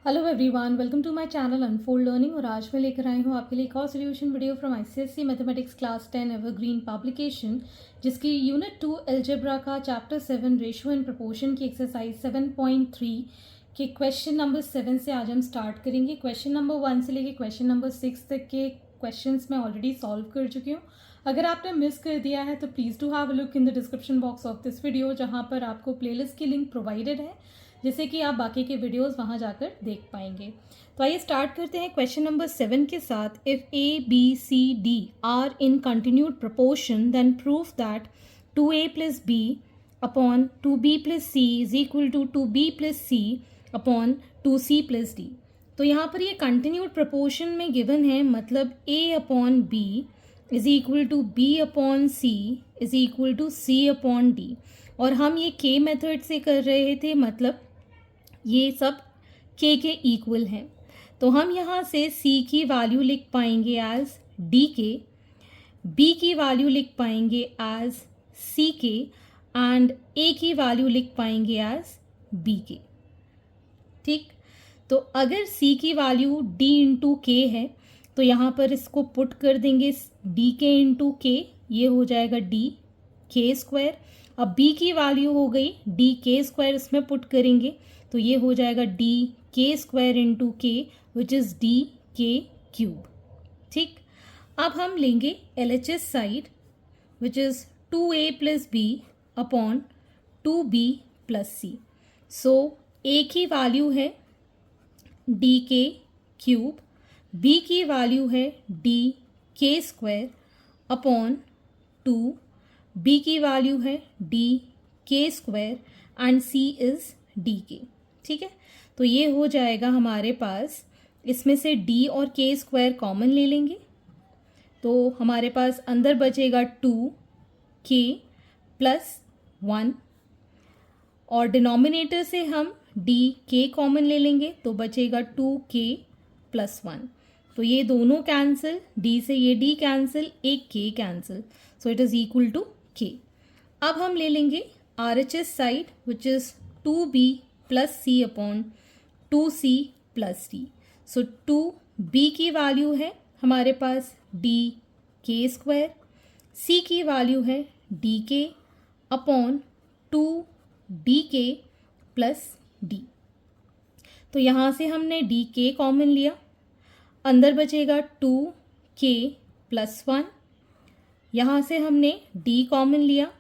Hello everyone, welcome to my channel unfold learning. और आज मैं लेकर आई हूँ आपके लिए एक और solution video from ICSE mathematics class 10 evergreen publication, जिसकी यूनिट 2 अलजेब्रा का चैप्टर 7 रेशियो एंड प्रोपोर्शन की एक्सरसाइज 7.3 के क्वेश्चन नंबर 7 से आज हम स्टार्ट करेंगे। क्वेश्चन नंबर 1 से लेके क्वेश्चन नंबर 6 तक के क्वेश्चंस मैं ऑलरेडी सॉल्व कर चुकी हूँ। अगर आपने मिस कर दिया है तो please do have a look in the description box of this video, जहाँ पर आपको प्लेलिस्ट की लिंक प्रोवाइडेड है, जिससे कि आप बाकी के वीडियोस वहां जाकर देख पाएंगे। तो आइए स्टार्ट करते हैं क्वेश्चन नंबर 7 के साथ। If a b c d are in continued proportion then prove that 2a plus b upon 2b plus c is equal to 2b plus c upon 2c plus d. तो यहाँ पर ये continued proportion में given है, मतलब a upon b is equal to b upon c is equal to c upon d. और हम ये के मेथड से कर रहे थे, मतलब ये सब k के इक्वल हैं। तो हम यहाँ से c की वैल्यू लिख पाएंगे एज डी के, b की वैल्यू लिख पाएंगे एज सी के एंड a की वैल्यू लिख पाएंगे एज b के। ठीक, तो अगर c की वैल्यू d इंटू के है तो यहाँ पर इसको पुट कर देंगे डी के इंटू के, ये हो जाएगा डी के स्क्वायर। अब b की वैल्यू हो गई डी के स्क्वायर, इसमें पुट करेंगे तो ये हो जाएगा डी के square into k which is d k cube. ठीक, अब हम लेंगे LHS side which is 2a plus b upon 2b plus c. So a की वैल्यू है डी के क्यूब, b की वैल्यू है डी के स्क्वायर अपॉन 2, b की वैल्यू है डी के square and c is d k. ठीक है, तो ये हो जाएगा हमारे पास, इसमें से d और k स्क्वायर कॉमन ले लेंगे तो हमारे पास अंदर बचेगा 2k प्लस 1 और डिनोमिनेटर से हम dk कॉमन ले लेंगे तो बचेगा 2k प्लस 1। तो ये दोनों कैंसिल, d से ये d कैंसिल, एक k cancel, so it is equal to k। अब हम ले लेंगे RHS side which is 2b plus c upon 2c plus d. So 2b की वैल्यू है हमारे पास डी के स्क्वायर, c की वैल्यू है डी के अपॉन 2dk प्लस डी। तो यहाँ से हमने डी के कॉमन लिया, अंदर बचेगा 2k प्लस 1। यहाँ से हमने d कॉमन लिया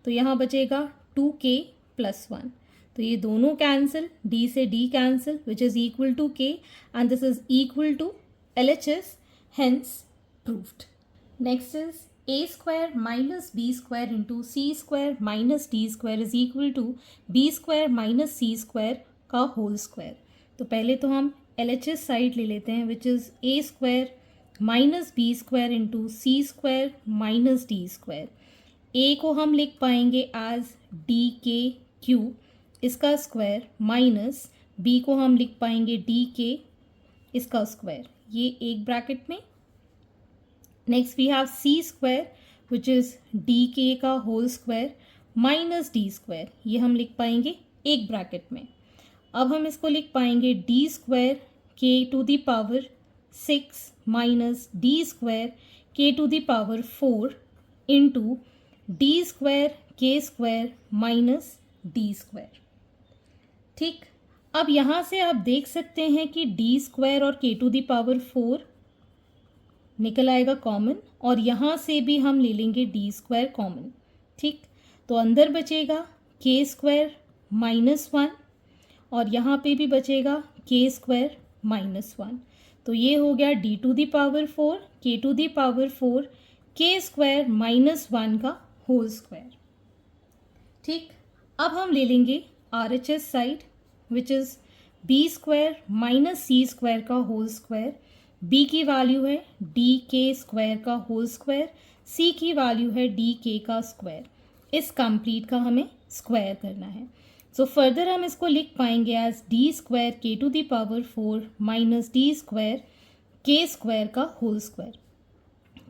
तो यहाँ बचेगा 2k प्लस 1। तो ये दोनों कैंसिल, d से d cancel which is equal to k and this is equal to LHS, hence proved. Next is a square minus B square into c square minus D square is equal to b square minus c square का whole square. तो पहले तो हम LHS side ले लेते हैं which is a square minus B square into c square minus D square. a को हम लिख पाएंगे एज डी के क्यूब, इसका स्क्वायर, माइनस b को हम लिख पाएंगे डी के, इसका स्क्वायर, ये एक ब्रैकेट में। Next we have c square which is d k का whole square minus D square, ये हम लिख पाएंगे एक ब्रैकेट में। अब हम इसको लिख पाएंगे D square k to the power 6 minus D square k to the power 4 into D square के स्क्वायर माइनस डी स्क्वायर। ठीक, अब यहाँ से आप देख सकते हैं कि डी स्क्वायर और के टू द पावर 4 निकल आएगा कॉमन, और यहाँ से भी हम ले लेंगे डी स्क्वायर कॉमन। ठीक, तो अंदर बचेगा के स्क्वायर माइनस 1 और यहाँ पे भी बचेगा के स्क्वायर माइनस 1। तो ये हो गया डी टू द पावर 4 के टू द पावर 4 के स्क्वायर माइनस 1 का होल स्क्वायर। ठीक, अब हम ले लेंगे RHS side which is b square minus c square का होल स्क्वायर। b की वैल्यू है डी के स्क्वायर का होल स्क्वायर, c की वैल्यू है डी के का स्क्वायर। इस कंप्लीट का हमें स्क्वायर करना है। सो फर्दर हम इसको लिख पाएंगे as d square k to the power 4 minus D square के स्क्वायर का होल स्क्वायर।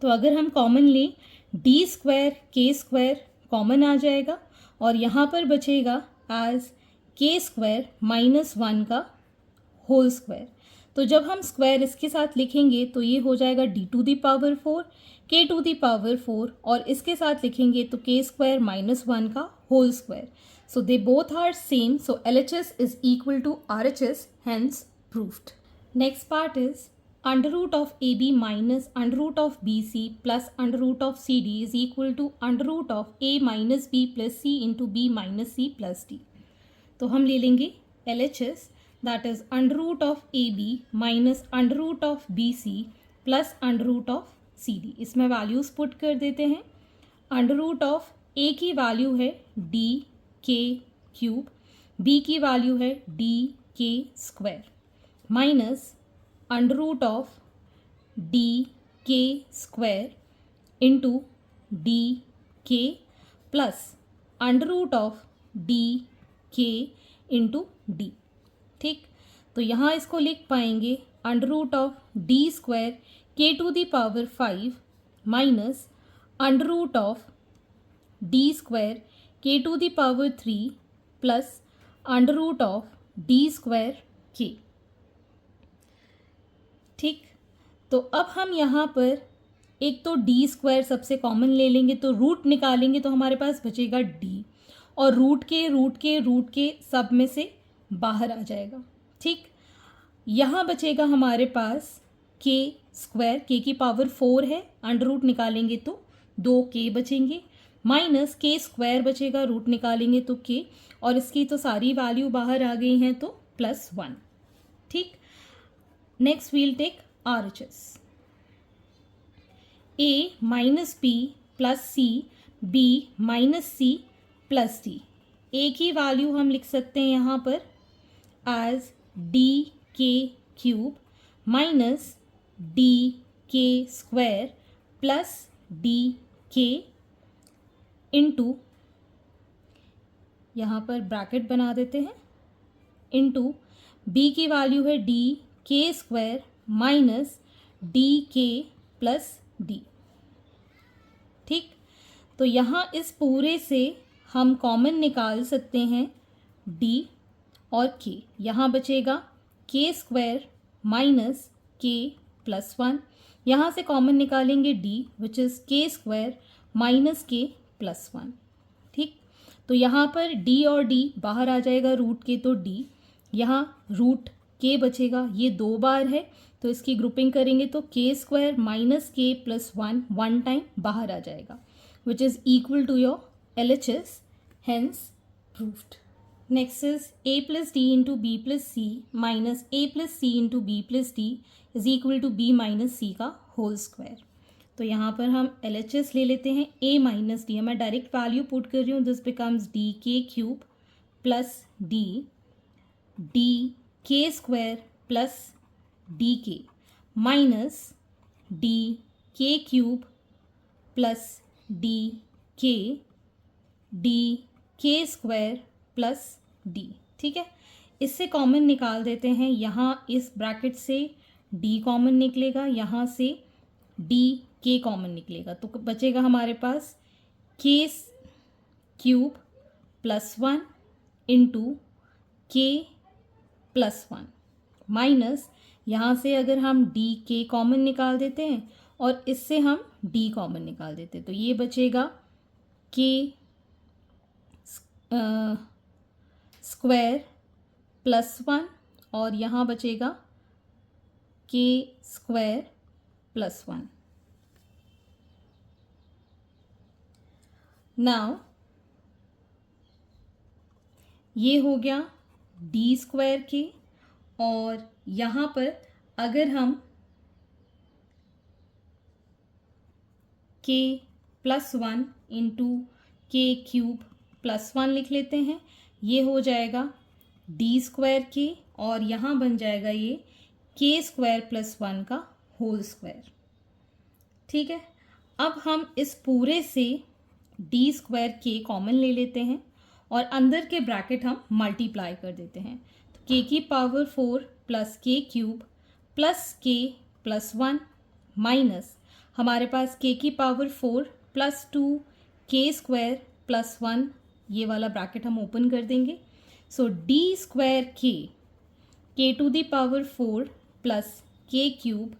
तो अगर हम कॉमन लें, डी स्क्वायर के स्क्वायर कॉमन आ जाएगा और यहाँ पर बचेगा एज के स्क्वायर माइनस 1 का होल स्क्वायर। तो जब हम स्क्वायर इसके साथ लिखेंगे तो ये हो जाएगा d to the power 4 k to the power 4, और इसके साथ लिखेंगे तो k स्क्वायर माइनस 1 का whole square. So they both are same, so LHS is equal to RHS, hence proved. Next part is under root of AB minus under root of BC plus under root of CD is equal to under root of A minus B plus C into B minus C plus D. तो हम ले लेंगे LHS, that is under root of AB minus under root of BC plus under root of CD. इसमें values put कर देते हैं। Under root of A की value है डी के क्यूब, B की वैल्यू है डी के square, minus under root of D के स्क्वायर इंटू डी के plus under root of D के इंटू डी। ठीक, तो यहाँ इसको लिख पाएंगे under root of D square k to the power 5 minus under root of D square k to the power 3 plus under root of D square k. ठीक, तो अब हम यहाँ पर एक तो डी स्क्वायर सबसे कॉमन ले लेंगे, तो रूट निकालेंगे तो हमारे पास बचेगा डी, और रूट के सब में से बाहर आ जाएगा। ठीक, यहाँ बचेगा हमारे पास के स्क्वायर, के की पावर 4 है, अंडर रूट निकालेंगे तो 2k बचेंगे, माइनस के स्क्वायर बचेगा, रूट निकालेंगे तो k, और इसकी तो सारी वैल्यू बाहर आ गई हैं तो +1। ठीक, next we'll take RHS। A minus B plus C, B minus C plus D। A की वैल्यू हम लिख सकते हैं यहाँ पर as D k cube minus D के स्क्वायर प्लस डी के इंटू, यहाँ पर ब्रैकेट बना देते हैं, इंटू B की वैल्यू है डी के स्क्वायर माइनस डी के प्लस डी। ठीक, तो यहाँ इस पूरे से हम कॉमन निकाल सकते हैं d और k। यहाँ बचेगा k square minus k plus 1, यहाँ से कॉमन निकालेंगे d which is k square minus k plus 1। ठीक, तो यहाँ पर d और d बाहर आ जाएगा, रूट के तो d, यहाँ रूट k बचेगा, ये 2 बार है तो इसकी ग्रुपिंग करेंगे तो k square minus k plus 1 one time बाहर आ जाएगा, which is equal to your LHS, hence proved. Next is a plus d into b plus c minus a plus c into b plus d is equal to b minus c का whole square. तो यहाँ पर हम LHS ले लेते हैं a minus D, मैं direct value put कर रही हूँ, this becomes D k cube plus D के स्क्वायर प्लस डी के minus D k cube plus D के स्क्वायर प्लस डी। ठीक है, इससे कॉमन निकाल देते हैं, यहाँ इस ब्रैकेट से d कॉमन निकलेगा, यहाँ से डी के कॉमन निकलेगा, तो बचेगा हमारे पास k cube plus 1 into K plus 1 minus, यहाँ से अगर हम डी के कॉमन निकाल देते हैं और इससे हम d कॉमन निकाल देते हैं, तो ये बचेगा k स्क्वायर प्लस 1 और यहाँ बचेगा k स्क्वायर प्लस 1। नाउ ये हो गया d स्क्वायर के, और यहाँ पर अगर हम k plus 1 into K cube plus 1 लिख लेते हैं, ये हो जाएगा d स्क्वायर के, और यहाँ बन जाएगा ये k स्क्वायर प्लस 1 का होल स्क्वायर। ठीक है, अब हम इस पूरे से d स्क्वायर के कॉमन ले लेते हैं और अंदर के ब्रैकेट हम मल्टीप्लाई कर देते हैं, तो k की power 4 plus k cube plus k plus 1 minus हमारे पास k की power 4 plus 2 k square plus 1, ये वाला ब्रैकेट हम ओपन कर देंगे, सो D square k k to the power 4 plus k cube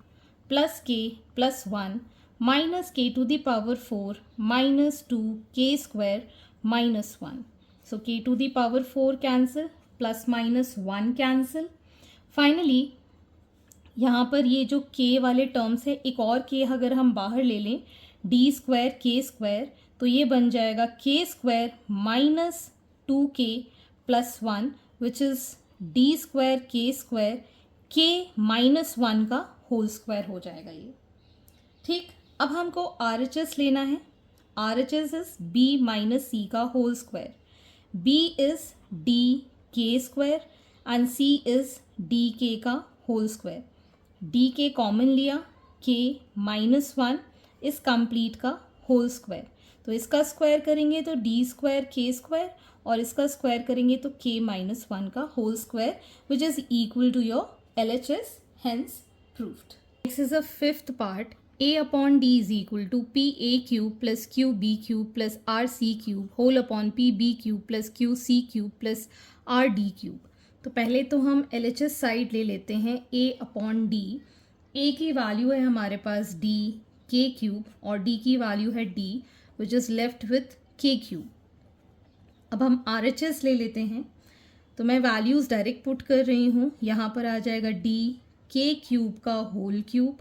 plus के plus 1 minus k to the power 4 minus 2 k square minus 1. So k to the power 4 cancel, plus minus 1 cancel. Finally यहाँ पर ये जो के वाले terms है, एक और के अगर हम बाहर ले लें, डी स्क्वायर के स्क्वायर, तो ये बन जाएगा के square minus 2k plus 1 which is D square K minus 1 का होल स्क्वायर हो जाएगा ये. ठीक, अब हमको RHS लेना है. RHS is b minus C का whole square. b is D के square and c is D k का whole square. D k common लिया, k माइनस 1 इस कंप्लीट का होल स्क्वायर. तो इसका स्क्वायर करेंगे तो डी स्क्वायर के स्क्वायर, और इसका स्क्वायर करेंगे तो k माइनस 1 का whole square which is equal to your LHS, hence proved. Next is the fifth part. A upon D is equal to PA cube plus QB cube plus RC cube whole upon PB cube plus QC cube plus RD cube. तो पहले तो हम LHS side ले लेते हैं. A upon D. A की value है हमारे पास D K क्यूब और D की वैल्यू है D which is left with K cube. अब हम RHS ले लेते हैं. तो मैं वैल्यूज़ डायरेक्ट पुट कर रही हूँ. यहाँ पर आ जाएगा D K क्यूब का whole cube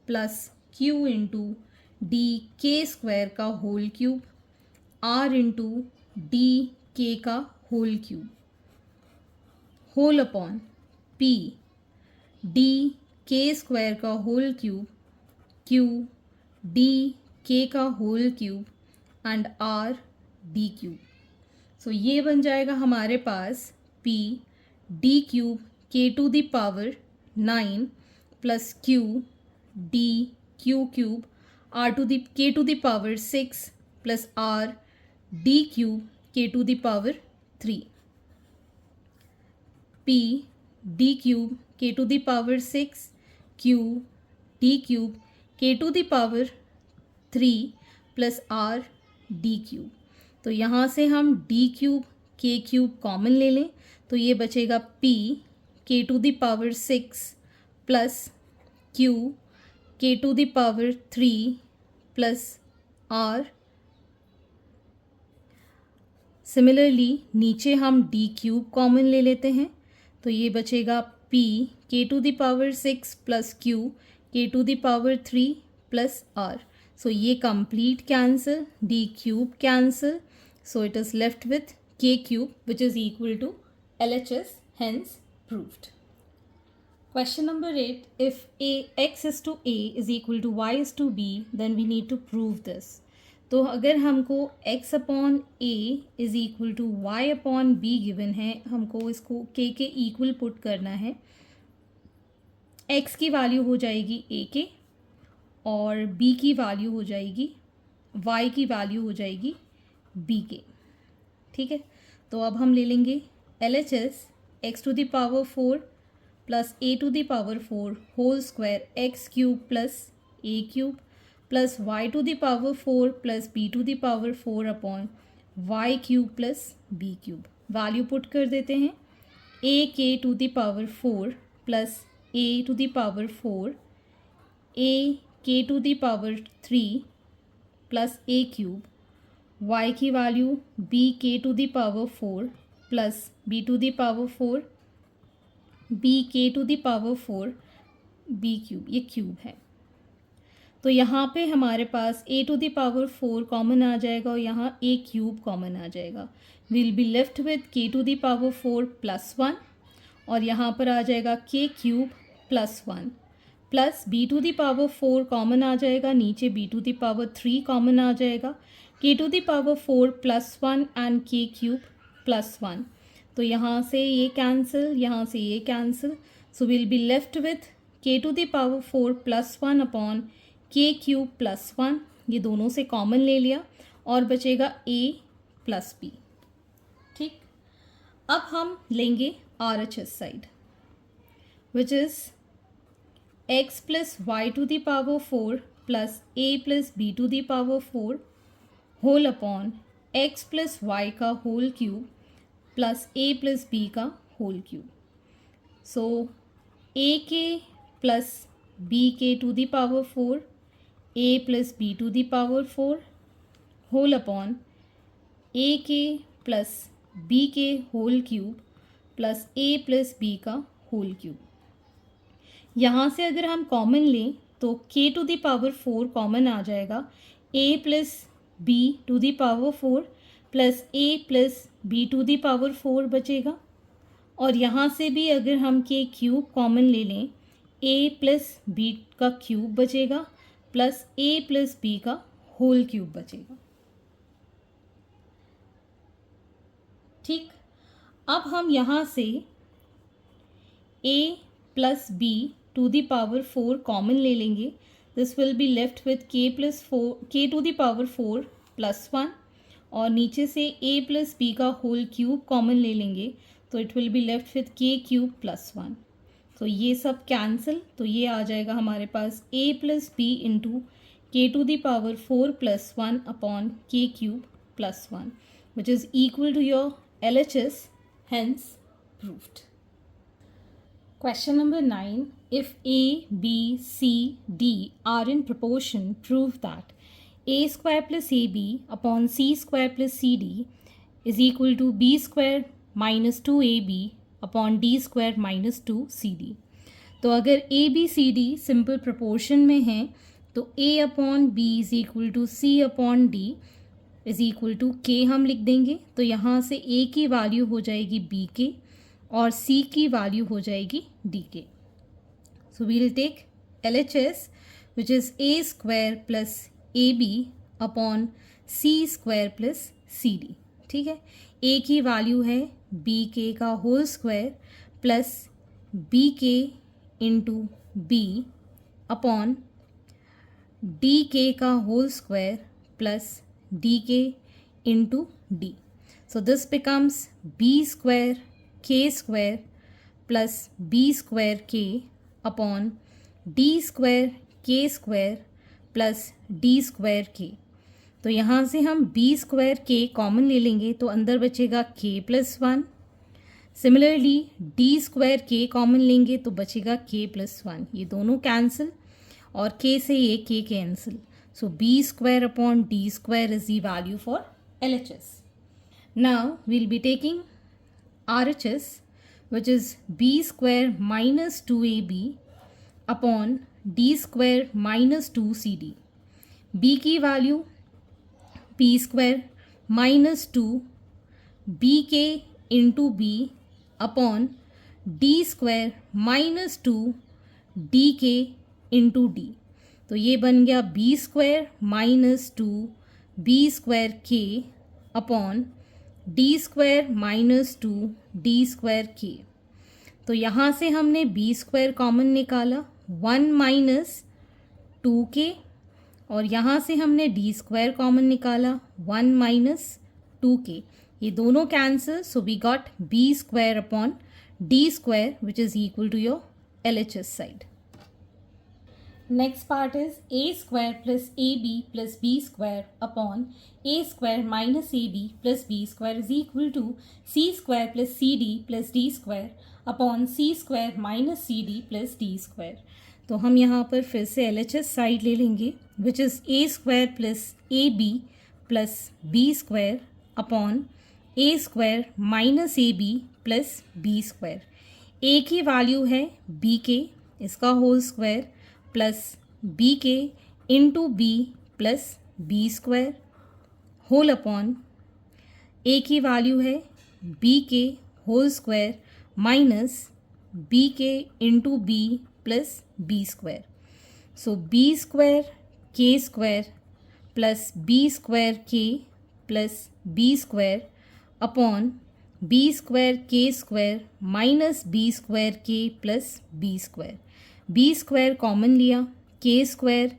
plus Q into D के स्क्वायर का whole cube R into D k का whole cube whole upon P D के स्क्वायर का whole cube Q D k का whole cube and R D cube. So ये बन जाएगा हमारे पास P D cube k to the power 9 plus Q D Q cube R to the k to the power 6 plus R D cube k to the power 3. P D cube k to the power 6 Q D cube k to the power 3 plus R D cube. तो यहाँ से हम D cube के cube common ले लें तो ये बचेगा P k to the power 6 plus Q k to the power 3 plus R. Similarly नीचे हम डी क्यूब कॉमन ले लेते हैं तो ये बचेगा P k to the power 6 plus Q k to the power 3 plus R. So ये complete cancel, d cube cancel, so it is left with k cube which is equal to LHS, hence proved. Question number 8. If x is to a is equal to y is to b, then we need to prove this. तो अगर हमको x upon a is equal to y upon b given है, हमको इसको k के equal put करना है. x की वैल्यू हो जाएगी a के और b की वैल्यू हो जाएगी, y की वैल्यू हो जाएगी b के. ठीक है, तो अब हम ले लेंगे LHS x to the power 4 plus a to the power 4 whole square x cube plus a cube plus y to the power 4 plus b to the power 4 upon y cube plus b cube. Value put कर देते हैं. a k to the power 4 plus a to the power 4 a k to the power 3 plus a cube, y की value b k to the power 4 plus b to the power 4 b k to the power 4 b cube, ये cube है. तो यहाँ पे हमारे पास a to the power 4 common आ जाएगा और यहाँ a क्यूब कॉमन आ जाएगा. Will be left with k to the power 4 plus 1 और यहाँ पर आ जाएगा k cube plus 1 plus b to the power 4 common आ जाएगा, नीचे b to the power 3 common आ जाएगा, k to the power 4 plus 1 and k cube plus 1. तो यहाँ से ये कैंसिल, यहाँ से ये cancel. So will be left with k to the power 4 plus 1 upon k cube plus 1. ये दोनों से कॉमन ले लिया और बचेगा a प्लस b. ठीक, अब हम लेंगे RHS side which is x plus Y to the power 4 plus a plus b to the power 4 whole upon x plus Y का whole cube plus a plus b का whole cube. So A k plus B k to the power 4 A plus B to the power 4 whole upon A k plus B k whole cube plus A plus B का whole cube. यहाँ से अगर हम common लें तो k to the power 4 common आ जाएगा, a plus B to the power 4 plus a plus B to the power 4 बचेगा। और यहाँ से भी अगर हम k क्यूब कॉमन ले लें, a प्लस बी का क्यूब बचेगा प्लस a प्लस बी का होल क्यूब बचेगा। ठीक, अब हम यहाँ से a plus b to the power 4 common ले लेंगे। This will be left with k plus 4 k to the power 4 plus 1 और नीचे से a प्लस b का होल क्यूब कॉमन ले लेंगे तो it will be left with k cube plus 1। तो ये सब कैंसिल, तो ये आ जाएगा हमारे पास a plus b into k to the power 4 plus 1 upon k cube plus 1 which is equal to your LHS, hence proved. Question number 9. If A, B, C, D are in proportion, prove that A square plus AB upon C square plus CD is equal to B square minus 2AB upon D square minus 2CD. तो अगर A, B, C, D simple proportion में हैं तो A upon B is equal to C upon D is equal to k हम लिख देंगे। तो यहाँ से a की वैल्यू हो जाएगी b के और c की वैल्यू हो जाएगी d के। So we will take LHS which is a square plus ab upon c square plus cd। ठीक है, a की वैल्यू है b के का होल स्क्वायर प्लस b के इंटू b अपॉन d के का whole square plus dk into d. So this becomes b square k square plus b square k upon d square k square plus d square k. तो यहाँ से हम b square k common ले लेंगे तो अंदर बचेगा k plus 1। Similarly d square k common लेंगे तो बचेगा k प्लस 1। ये दोनों कैंसिल और k से ये k cancel. So b square upon d square is the value for LHS. Now we'll be taking RHS which is b square minus 2ab upon d square minus 2cd. b की value b square minus 2 bk into b upon d square minus 2 dk into d. तो ये बन गया b square minus 2 b square k upon d square minus 2 d square k। तो यहाँ से हमने b square common निकाला 1 माइनस 2k और यहाँ से हमने d स्क्वायर कॉमन निकाला 1 माइनस 2k। ये दोनों cancel, so we got b square upon d square which is equal to your LHS side. Next part is a square plus ab plus b square upon a square minus ab plus b square is equal to c square plus cd plus d square upon c square minus cd plus d square. तो हम यहाँ पर फिर से LHS side ले लेंगे which is a square plus ab plus b square upon a square minus ab plus b square. a की value है b के, इसका होल स्क्वायर प्लस बी के into B plus B square whole upon A की value है B k whole square minus B के into B plus B square. So B square के square plus B square के plus B square upon B square के square minus B square के plus B square. B square common लिया, के square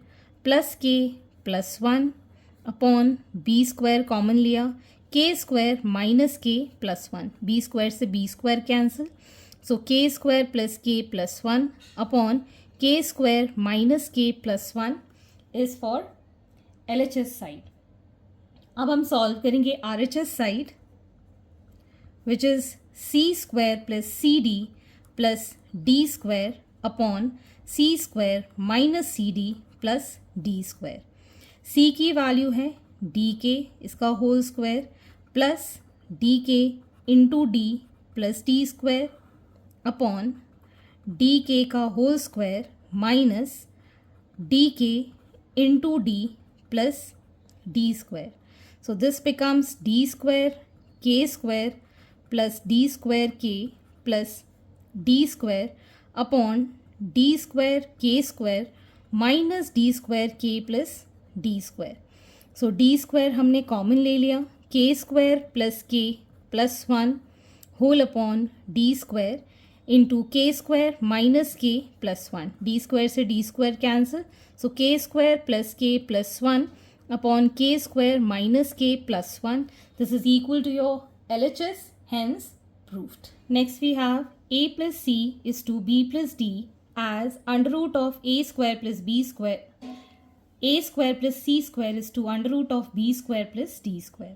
plus के plus 1 upon B square common लिया, के square minus K plus 1। B square से B square cancel, so K square plus के plus 1 upon K square minus K plus 1 is for LHS side. अब हम solve करेंगे RHS side which is c square plus cd plus D square upon C square minus C D plus D square. C की value है D K, इसका whole square, plus D के into D plus T square upon D k का whole square minus D के into D plus D square. So this becomes d square k square plus d square k plus d square upon d square k square minus d square k plus d square. So d square हमने common ले लिया, k square plus k plus 1 whole upon d square into k square minus k plus 1. d square से d square cancel. So k square plus k plus 1 upon k square minus k plus 1. This is equal to your LHS, hence proved. Next we have a plus c is to b plus d as under root of a square plus b square. a square plus c square is to under root of b square plus d square.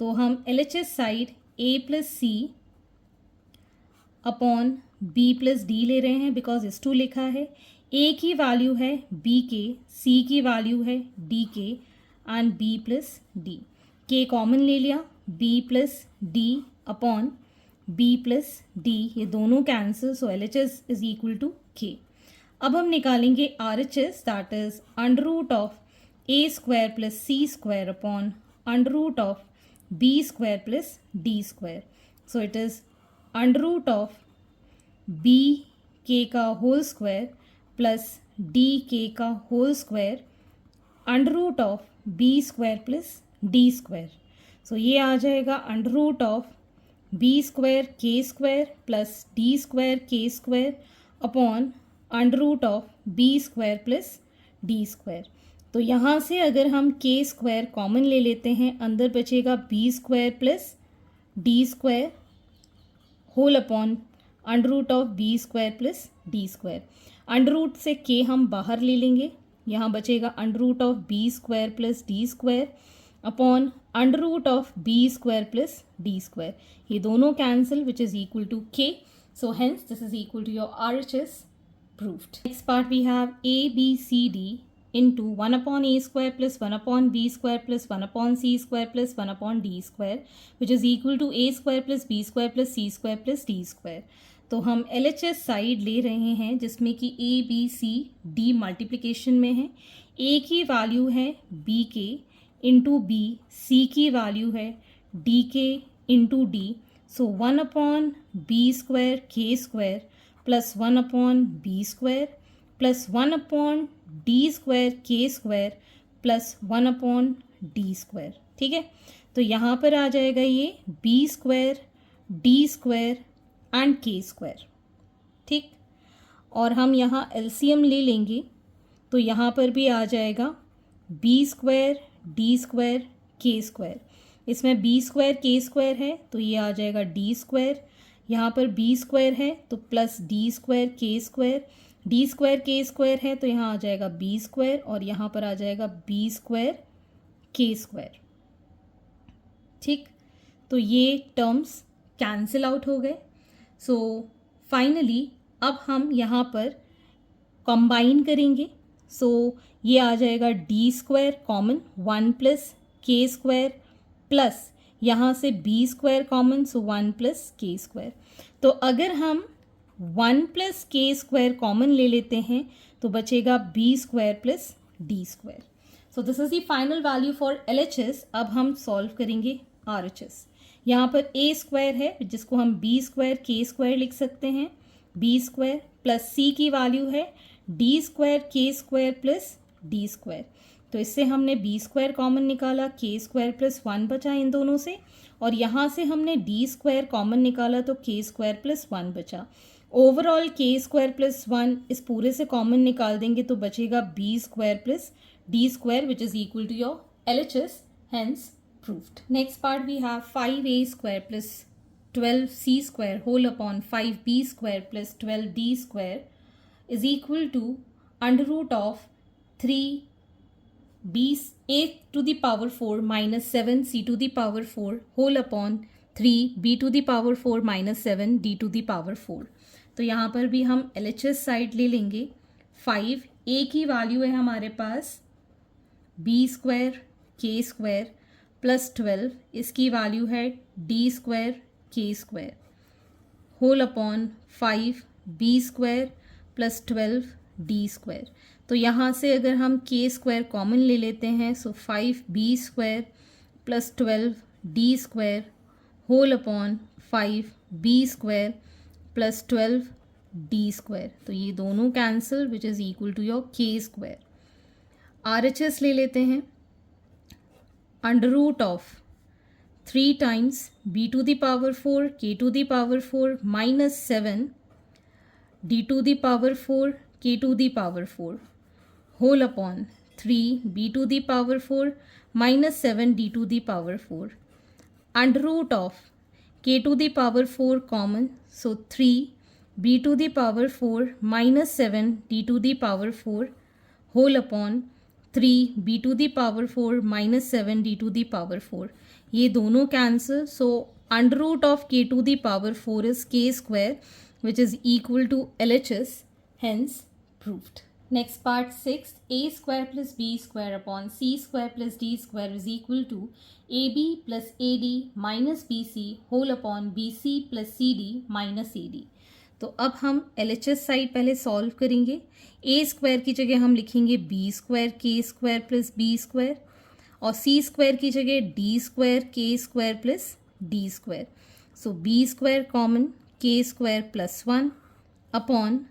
तो हम LHS side a plus c upon b plus d ले रहे हैं because इस to लिखा है। a की value है b के, c की वैल्यू है d k and b plus d। k common ले लिया, b plus d upon b plus d, ये दोनों cancel, so LHS is equal to k। अब हम निकालेंगे RHS, that is under root of a square plus c square upon under root of b square plus d square. So it is under root of b k का whole square plus d k का whole square under root of B square plus D square. So ये आ जाएगा under root of B square के square plus D square के square upon under root of B square plus D square. तो यहाँ से अगर हम के स्क्वायर कॉमन ले लेते हैं, अंदर बचेगा B square plus D square whole upon under root of B square plus D square. Under root से के हम बाहर ले लेंगे, यहाँ बचेगा under root of B square plus D square upon under root of B square plus D square. ये दोनों cancel which is equal to K, so hence this is equal to your RHS proved. Next part we have a b c d into 1 upon a square plus 1 upon b square plus 1 upon c square plus 1 upon d square which is equal to a square plus b square plus c square plus d square. तो हम LHS side ले रहे हैं जिसमें कि a b c d multiplication में है। a की वैल्यू है b के इंटू b, c की वैल्यू है d के into d। So 1 upon b square के square plus 1 upon b square plus 1 upon d square के square plus 1 upon d square. ठीक है, तो यहाँ पर आ जाएगा ये b square d square and के स्क्वायर। ठीक, और हम यहाँ LCM ले लेंगे तो यहाँ पर भी आ जाएगा बी स्क्वायर डी स्क्वायर के स्क्वायर। इसमें बी स्क्वायर के स्क्वायर है तो ये आ जाएगा डी स्क्वायर, यहाँ पर बी स्क्वायर है तो प्लस डी स्क्वायर के स्क्वायर, डी स्क्वायर के स्क्वायर है तो यहाँ आ जाएगा बी स्क्वायर और यहाँ पर आ जाएगा बी स्क्वायर के स्क्वायर। ठीक, तो ये टर्म्स कैंसिल आउट हो गए। सो फाइनली अब हम यहाँ पर कंबाइन करेंगे। सो ये आ जाएगा D square common 1 plus K square plus यहाँ से बी स्क्वायर कॉमन, सो 1 प्लस के स्क्वायर। तो अगर हम 1 प्लस के स्क्वायर कॉमन ले लेते हैं तो बचेगा B square plus D square. So this is the final value for LHS। अब हम सॉल्व करेंगे RHS। यहाँ पर a स्क्वायर है जिसको हम b स्क्वायर के स्क्वायर लिख सकते हैं, b स्क्वायर प्लस c की वैल्यू है d स्क्वायर के स्क्वायर प्लस d स्क्वायर। तो इससे हमने b स्क्वायर कॉमन निकाला, k स्क्वायर प्लस 1 बचा इन दोनों से, और यहाँ से हमने d स्क्वायर कॉमन निकाला तो k स्क्वायर प्लस 1 बचा। ओवरऑल k स्क्वायर प्लस 1 इस पूरे से कॉमन निकाल देंगे तो बचेगा b square plus d square which is equal to your LHS, hence proved. Next part we have 5a square plus 12c square whole upon 5b square plus 12d square is equal to under root of 3b a to the power 4 minus 7c to the power 4 whole upon 3b to the power 4 minus 7d to the power 4. तो यहाँ पर भी हम LHS side ले लेंगे। 5 ए की value है हमारे पास बी स्क्वायर के स्क्वायर प्लस 12, इसकी वैल्यू है डी स्क्वायर के square whole upon 5 b square plus 12 d square. तो यहाँ से अगर हम के स्क्वायर कॉमन ले लेते हैं, so 5 b square plus 12 d square whole upon 5 b square plus 12 d square. तो ये दोनों cancel which is equal to your k square. RHS ले लेते हैं, under root of 3 times b to the power 4 k to the power 4 minus 7 d to the power 4 k to the power 4 whole upon 3 b to the power 4 minus 7 d to the power 4 under root of k to the power 4 common, so 3 b to the power 4 minus 7 d to the power 4 whole upon 3 b to the power 4 minus 7 d to the power 4। ये दोनों cancel, so under root of k to the power 4 is k square which is equal to LHS, hence proved. Next part 6, a square plus b square upon c square plus d square is equal to ab plus ad minus bc whole upon bc plus cd minus ad. तो अब हम LHS side पहले solve करेंगे। a square की जगह हम लिखेंगे b square के स्क्वायर प्लस b स्क्वायर और c स्क्वायर की जगह d स्क्वायर के square plus d square. So b square common K square plus 1 upon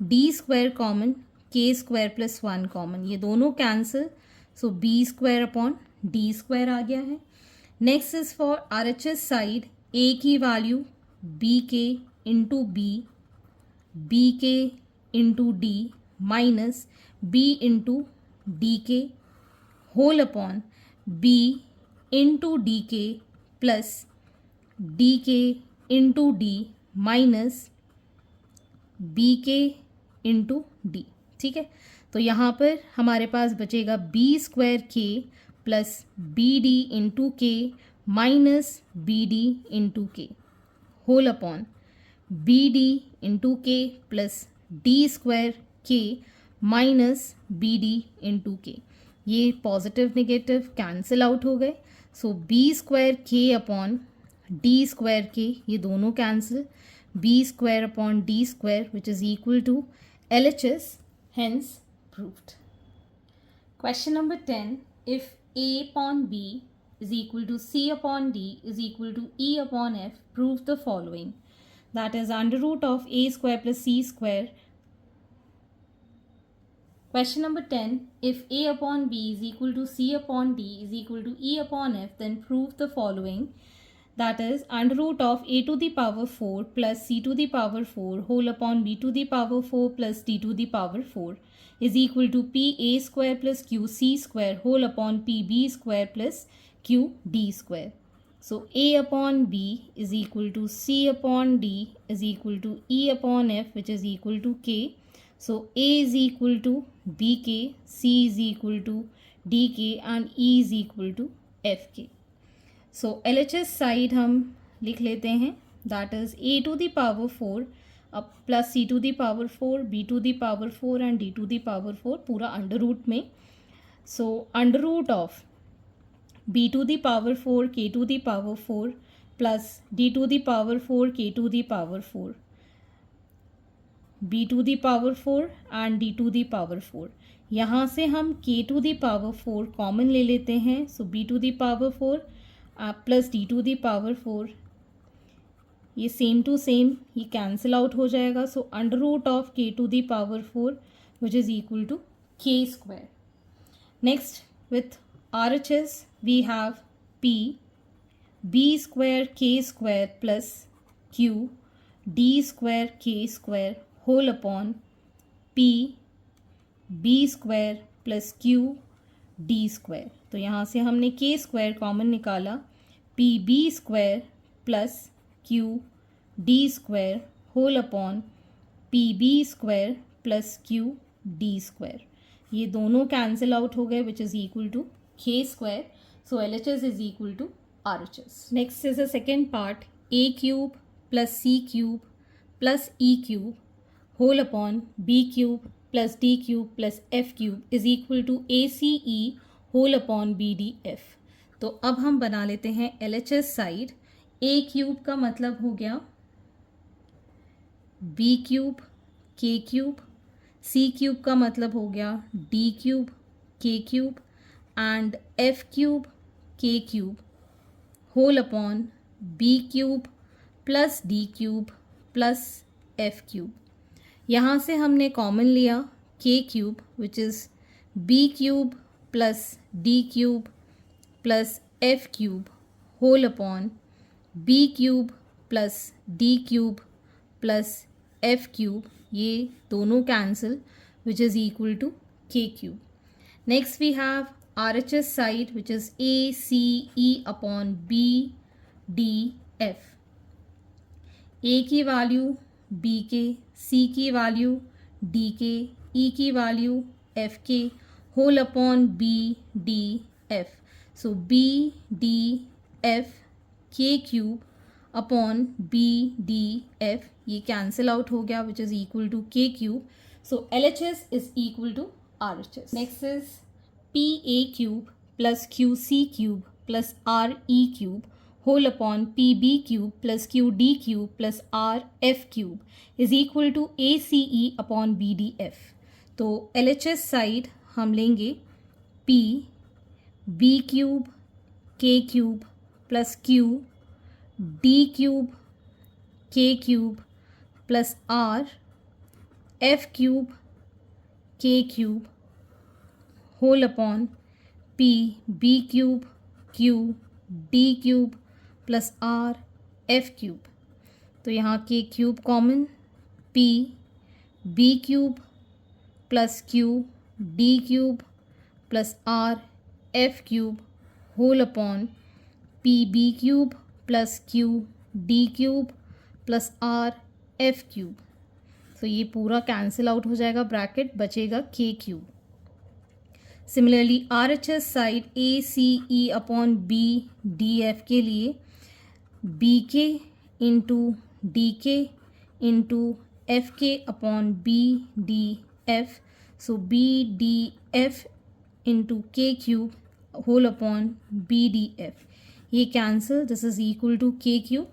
d square common K square plus 1 common, ये दोनों cancel, so b square upon d square आ गया है। Next is for RHS side, a की value b के into b के into d minus b into D K whole upon b into D के plus D के into D minus b के into D. ठीक है, तो यहाँ पर हमारे पास बचेगा b स्क्वायर के plus B D into K minus B D into K whole upon B D into K plus D square K minus B D into K. ये पॉजिटिव नेगेटिव कैंसिल आउट हो गए, so B square K upon D square K, ये दोनों cancel, B square upon D square which is equal to LHS, hence proved. Question number 10, if a upon b is equal to c upon d is equal to e upon f, prove the following. That is under root of a square plus c square. Question number 10, if a upon b is equal to c upon d is equal to e upon f, then prove the following. That is under root of a to the power 4 plus c to the power 4 whole upon b to the power 4 plus d to the power 4 is equal to p a square plus q c square whole upon p b square plus q d square. So a upon b is equal to c upon d is equal to e upon f which is equal to k. So a is equal to bk, c is equal to dk and e is equal to fk. So LHS side हम लिख लेते हैं, that is a to the power 4 अब plus c to the power 4 b to the power 4 and d to the power 4 पूरा under root में। So under root of b to the power 4 k to the power 4 plus d to the power 4 k to the power 4 b to the power 4 and d to the power 4। यहाँ से हम k to the power 4 common ले लेते हैं, so b to the power 4 plus d to the power 4, ये same to same ये cancel out हो जाएगा, so under root of k to the power 4 which is equal to के square. Next with RHS we have p b square के square plus q d square के square whole upon p b square plus q d square. तो यहाँ से हमने K square common निकाला, P B square plus Q D square whole upon P B square plus Q D square, ये दोनों cancel out हो गए which is equal to के square. So LHS is equal to RHS. Next is a second part, a cube plus c cube plus E cube whole upon B cube plus D cube plus F cube is equal to A C E whole upon B D F. तो अब हम बना लेते हैं LHS side. ए cube का मतलब हो गया बी क्यूब के क्यूब, सी क्यूब का मतलब हो गया डी क्यूब के क्यूब एंड एफ क्यूब के cube whole upon B cube plus D cube plus F cube. यहाँ से हमने कॉमन लिया K cube which is B cube plus D cube plus F cube whole upon B cube plus D cube plus F cube. ये दोनों cancel which is equal to K cube. Next we have RHS side which is A C E upon B D F. A की value B के, सी की value D K, E की value F K whole upon B D F. So B D F K cube upon B D F, ये cancel out हो गया which is equal to K cube. So LHS is equal to RHS। Next is P A cube plus Q C cube plus R E cube whole upon P B cube plus Q D cube plus R F cube is equal to A C E upon B D F. तो LHS side हम लेंगे P B cube के cube plus Q D cube के cube plus R F cube के cube whole upon P B cube Q D cube plus R F cube. तो यहाँ K cube common, P B cube plus Q D cube plus R F cube whole upon P B cube plus Q D cube plus R F cube. तो ये पूरा cancel out हो जाएगा, bracket बचेगा K cube. Similarly RHS side A C E upon B D F के लिए B के into D के into F K upon B D F. So B D F into K cube whole upon B D F, ये cancel, this is equal to K cube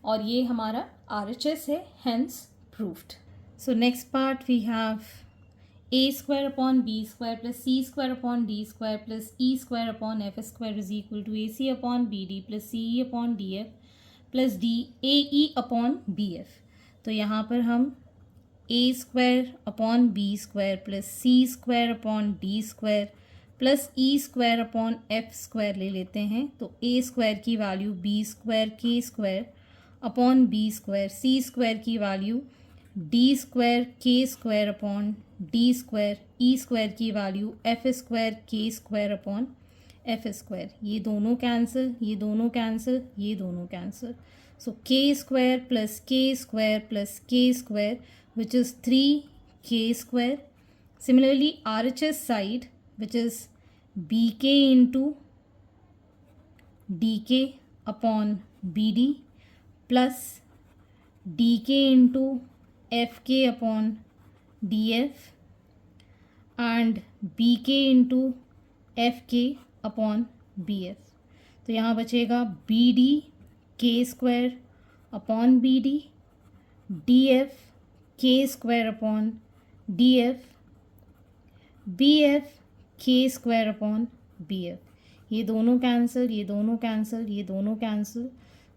और ये हमारा RHS है, hence proved. So next part we have A square upon B square plus C square upon D square plus E square upon F square is equal to A C upon B D plus C E upon D F plus D A E upon B F. तो यहाँ पर हम A square upon B square plus C square upon D square plus E square upon F square ले लेते हैं। तो A square की value B square के square upon B square, C square की वैल्यू डी स्क्वायर के square upon D square, E square की value F square के स्क्वायर अपॉन एफ स्क्वायर। ये दोनों कैंसिल, ये दोनों कैंसिल, ये दोनों cancel. So K square plus K square plus K square which is 3k square. Similarly RHS side which is B के into D के upon B D plus D के into F K upon D F and B के into F K upon B F. तो यहाँ बचेगा B D के square upon B D F K square upon D F, B F K square upon B F. ये दोनों cancel, ये दोनों cancel, ये दोनों cancel.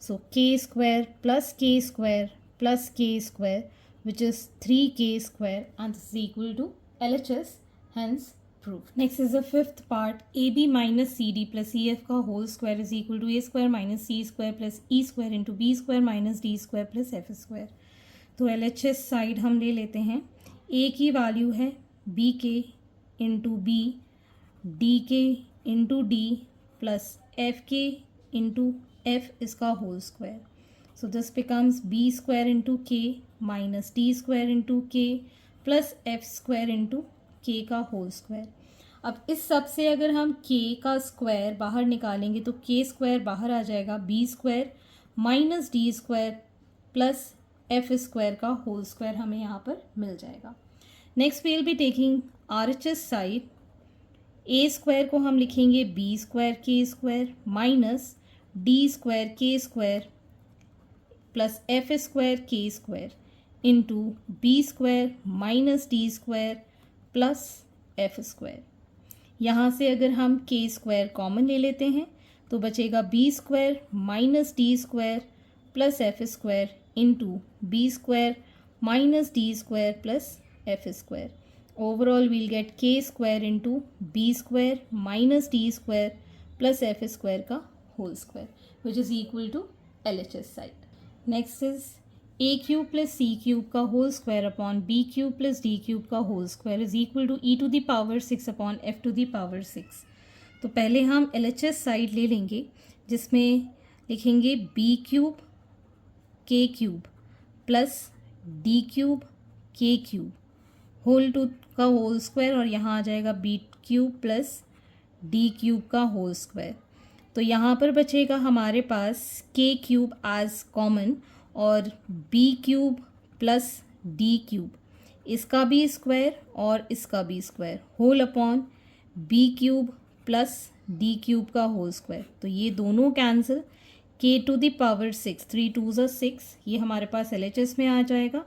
So K square plus K square plus K square which is 3k square and this is equal to LHS, hence proved. Next is the fifth part, AB minus CD plus EF का whole square is equal to A square minus C square plus E square into B square minus D square plus F square. तो LHS side हम ले लेते हैं। A की value है B के into B, D के into D plus F K into F इसका whole square. So this becomes b square into k minus d square into k plus f square into k का whole square. अब इस सब से अगर हम k का स्क्वायर बाहर निकालेंगे तो k स्क्वायर बाहर आ जाएगा, b square minus D square plus F square का होल स्क्वायर हमें यहाँ पर मिल जाएगा। Next we will be taking RHS side. A square को हम लिखेंगे बी स्क्वायर के स्क्वायर माइनस डी स्क्वायर के स्क्वायर प्लस एफ स्क्वायर के square into B square minus D square plus F square. यहाँ से अगर हम के स्क्वायर कॉमन ले लेते हैं तो बचेगा B square minus D square plus F square into B square minus D square plus F square. Overall we'll get K square into B square minus D square plus F square का whole square which is equal to LHS side. Next is A cube plus C cube का whole square upon B cube plus D cube का whole square is equal to E to the power 6 upon F to the power 6। तो पहले हम LHS side ले लेंगे जिसमें लिखेंगे B cube के क्यूब प्लस डी क्यूब के क्यूब होल टू का होल स्क्वायर और यहाँ आ जाएगा B cube plus D cube का होल स्क्वायर। तो यहाँ पर बचेगा हमारे पास के क्यूब एज कॉमन और B cube plus D cube, इसका भी स्क्वायर और इसका भी square whole upon B cube plus D cube का होल स्क्वायर। तो ये दोनों कैंसिल, के टू द पावर 6 3 2 6 ये हमारे पास LHS में आ जाएगा।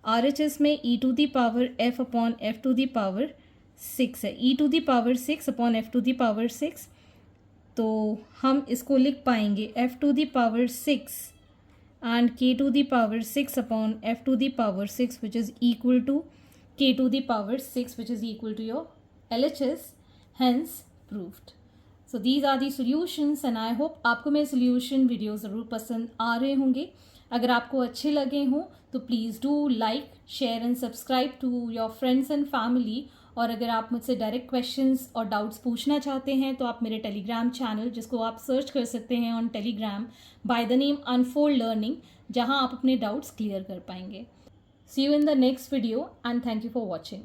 RHS में e to the power f upon F to the power 6 है, e to the power 6 upon F to the power 6। तो हम इसको लिख पाएंगे f to the power 6 and k to the power 6 upon f to the power 6 which is equal to k to the power 6 which is equal to your LHS, hence proved. So these are the solutions and I hope आपको मेरे solution video ज़रूर पसंद आ रहे होंगे। अगर आपको अच्छे लगे हों तो please do like share and subscribe to your friends and family. और अगर आप मुझसे डायरेक्ट क्वेश्चंस और डाउट्स पूछना चाहते हैं तो आप मेरे टेलीग्राम चैनल, जिसको आप सर्च कर सकते हैं on Telegram by the name Unfold Learning, जहां आप अपने डाउट्स क्लियर कर पाएंगे। See you in the next video and thank you for watching.